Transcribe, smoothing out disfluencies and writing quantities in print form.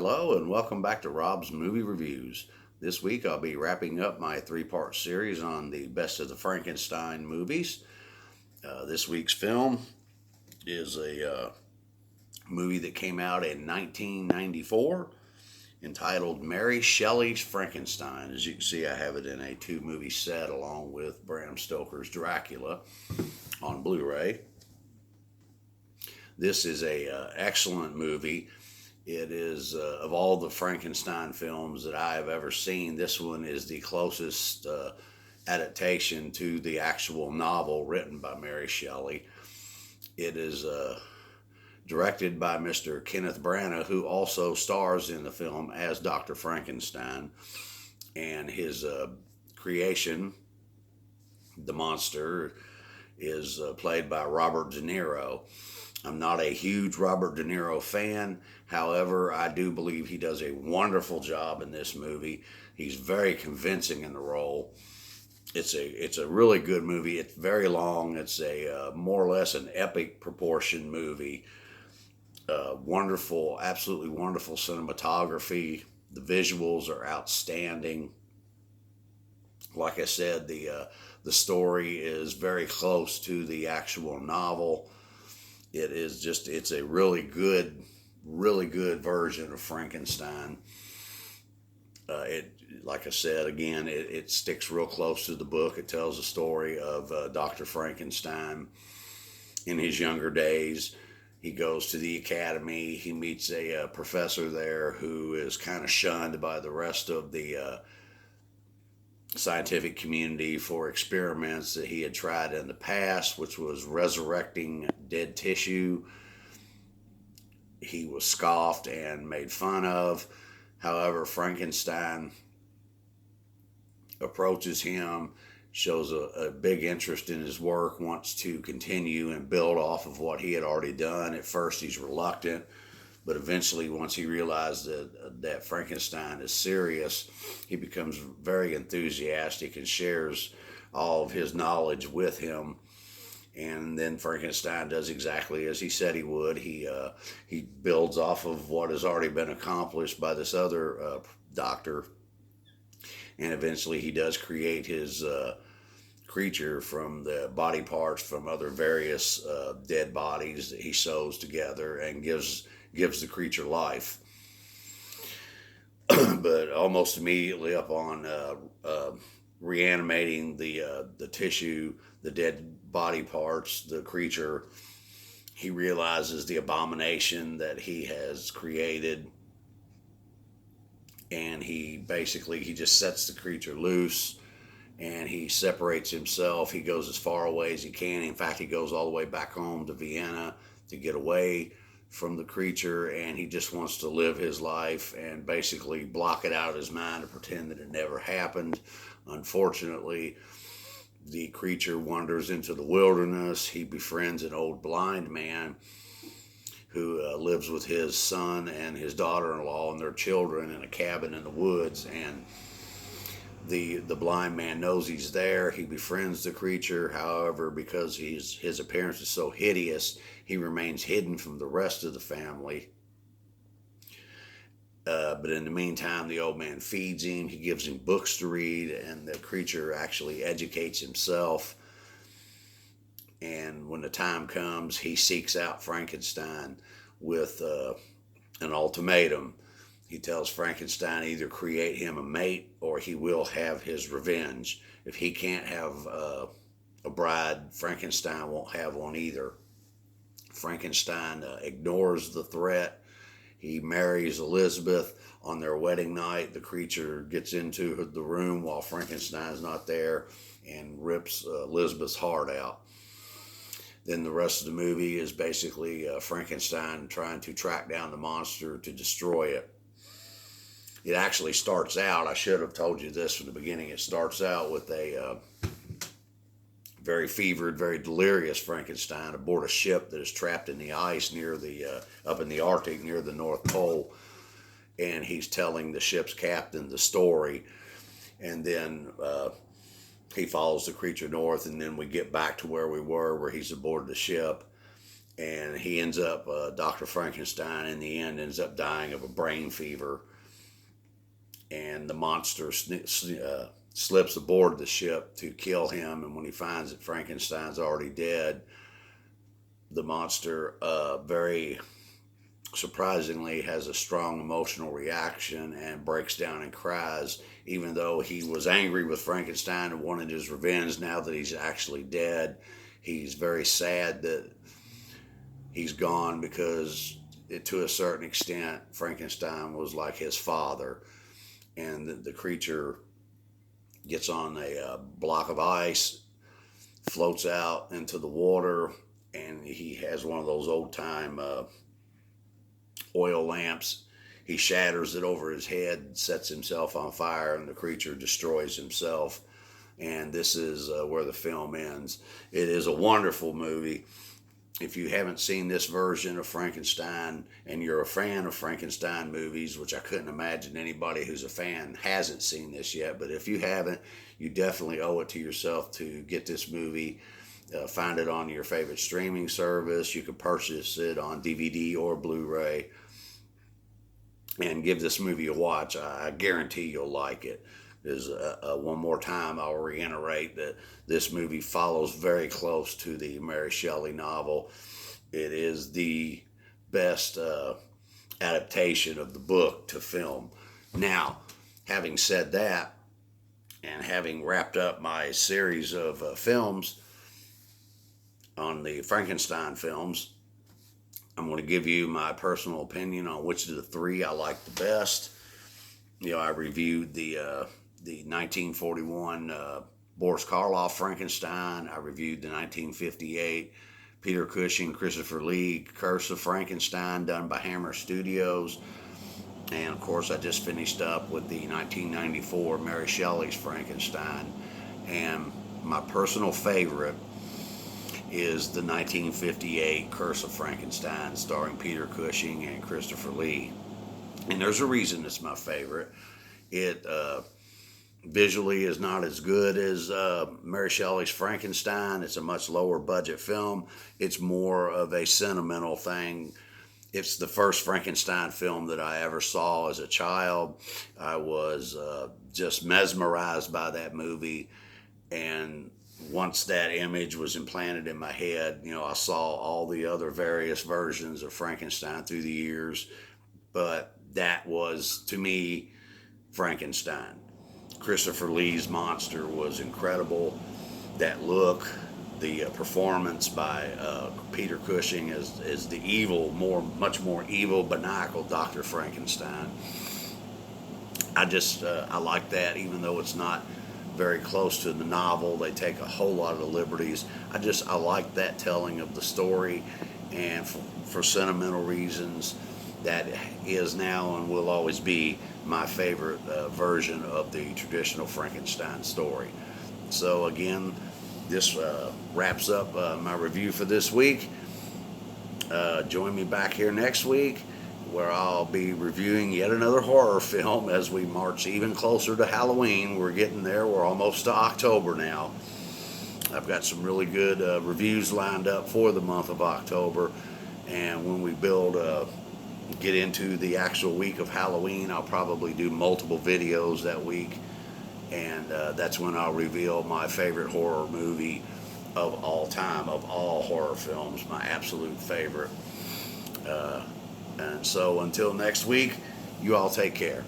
Hello and welcome back to Rob's Movie Reviews. This week I'll be wrapping up my three-part series on the best of the Frankenstein movies. This week's film is a movie that came out in 1994 entitled Mary Shelley's Frankenstein. As you can see, I have it in a two-movie set along with Bram Stoker's Dracula on Blu-ray. This is a excellent movie. It is, of all the Frankenstein films that I have ever seen, this one is the closest adaptation to the actual novel written by Mary Shelley. It is directed by Mr. Kenneth Branagh, who also stars in the film as Dr. Frankenstein. And his creation, the monster, is played by Robert De Niro. I'm not a huge Robert De Niro fan. However, I do believe he does a wonderful job in this movie. He's very convincing in the role. It's a really good movie. It's very long. It's a more or less an epic proportion movie. Wonderful, absolutely wonderful cinematography. The visuals are outstanding. Like I said, the story is very close to the actual novel. It's a really good version of Frankenstein. Like I said, again, it sticks real close to the book. It tells the story of Dr. Frankenstein in his younger days. He goes to the academy. He meets a professor there who is kind of shunned by the rest of the scientific community for experiments that he had tried in the past, which was resurrecting dead tissue. He was scoffed and made fun of. However, Frankenstein approaches him, shows a big interest in his work, wants to continue and build off of what he had already done. At first, he's reluctant, but eventually, once he realized that Frankenstein is serious, he becomes very enthusiastic and shares all of his knowledge with him. And then Frankenstein does exactly as he said he would. He builds off of what has already been accomplished by this other doctor, and eventually he does create his creature from the body parts from other various dead bodies that he sews together and gives the creature life. But almost immediately upon reanimating the tissue, the dead body parts, the creature, he realizes the abomination that he has created, and he just sets the creature loose, and he separates himself. He goes as far away as he can. In fact, he goes all the way back home to Vienna to get away from the creature, and he just wants to live his life and basically block it out of his mind and pretend that it never happened. Unfortunately, the creature wanders into the wilderness. He befriends an old blind man who lives with his son and his daughter-in-law and their children in a cabin in the woods, and the blind man knows he's there. He befriends the creature. However, because his appearance is so hideous, he remains hidden from the rest of the family. But in the meantime, the old man feeds him. He gives him books to read, and the creature actually educates himself. And when the time comes, he seeks out Frankenstein with an ultimatum. He tells Frankenstein either create him a mate or he will have his revenge. If he can't have a bride, Frankenstein won't have one either. Frankenstein ignores the threat. He marries Elizabeth. On their wedding night, the creature gets into the room while Frankenstein's not there and rips Elizabeth's heart out. Then the rest of the movie is basically Frankenstein trying to track down the monster to destroy it. It actually starts out, I should have told you this from the beginning, it starts out with a very fevered, very delirious Frankenstein aboard a ship that is trapped in the ice near up in the Arctic near the North Pole. And he's telling the ship's captain the story. And then he follows the creature north, and then we get back to where we were, where he's aboard the ship. and he ends up, Dr. Frankenstein in the end ends up dying of a brain fever, and the monster slips aboard the ship to kill him, and when he finds that Frankenstein's already dead, the monster very surprisingly has a strong emotional reaction and breaks down and cries, even though he was angry with Frankenstein and wanted his revenge. Now that he's actually dead, he's very sad that he's gone, because to a certain extent Frankenstein was like his father. And the creature gets on a block of ice, floats out into the water, and he has one of those old time oil lamps. He shatters it over his head, sets himself on fire, and the creature destroys himself. And this is where the film ends. It is a wonderful movie. If you haven't seen this version of Frankenstein and you're a fan of Frankenstein movies, which I couldn't imagine anybody who's a fan hasn't seen this yet, but if you haven't, you definitely owe it to yourself to get this movie. Find it on your favorite streaming service. You can purchase it on DVD or Blu-ray, and give this movie a watch. I guarantee you'll like it. There's one more time, I'll reiterate that this movie follows very close to the Mary Shelley novel. It is the best adaptation of the book to film. Now, having said that, and having wrapped up my series of films on the Frankenstein films, I'm going to give you my personal opinion on which of the three I like the best. I reviewed the 1941 Boris Karloff Frankenstein. I reviewed the 1958 Peter Cushing, Christopher Lee Curse of Frankenstein, done by Hammer Studios. And of course, I just finished up with the 1994 Mary Shelley's Frankenstein. And my personal favorite is the 1958 Curse of Frankenstein, starring Peter Cushing and Christopher Lee. And there's a reason it's my favorite. It visually is not as good as Mary Shelley's Frankenstein. It's a much lower budget film. It's more of a sentimental thing. It's the first Frankenstein film that I ever saw as a child. I was just mesmerized by that movie, and once that image was implanted in my head, I saw all the other various versions of Frankenstein through the years, but that was, to me, Frankenstein. Christopher Lee's monster was incredible. That look, the performance by Peter Cushing as the evil, much more evil, maniacal Dr. Frankenstein. I like that, even though it's not very close to the novel. They take a whole lot of liberties. I like that telling of the story, and for sentimental reasons, that is now and will always be my favorite version of the traditional Frankenstein story. So again, this wraps up my review for this week. Join me back here next week, where I'll be reviewing yet another horror film as we march even closer to Halloween. We're getting there. We're almost to October now. I've got some really good reviews lined up for the month of October. And when we get into the actual week of Halloween, I'll probably do multiple videos that week. And that's when I'll reveal my favorite horror movie of all time, of all horror films, my absolute favorite. And so until next week, you all take care.